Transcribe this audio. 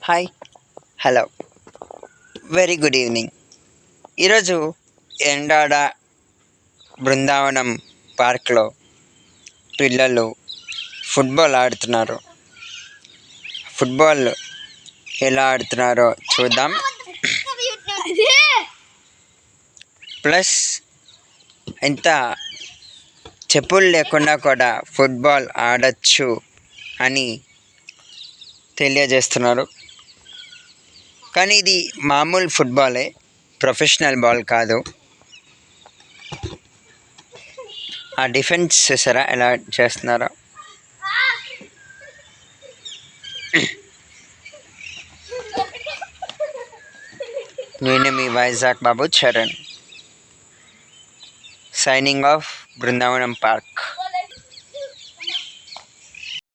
Hi, hello, very good evening. ఈరోజు ఎండాడ బృందావనం పార్క్లో పిల్లలు ఫుట్బాల్ ఆడుతున్నారు. ఫుట్బాల్ ఎలా ఆడుతున్నారో చూద్దాం. ప్లస్ ఎంత చెప్పులు లేకుండా కూడా ఫుట్బాల్ ఆడచ్చు అని తెలియజేస్తున్నారు. కానీ ఇది మామూలు ఫుట్బాలే, ప్రొఫెషనల్ బాల్ కాదు. ఆ డిఫెన్స్ చూసారా ఎలా చేస్తున్నారో. నేను మీ Vizag Babu Charan, signing off Brindavanam park.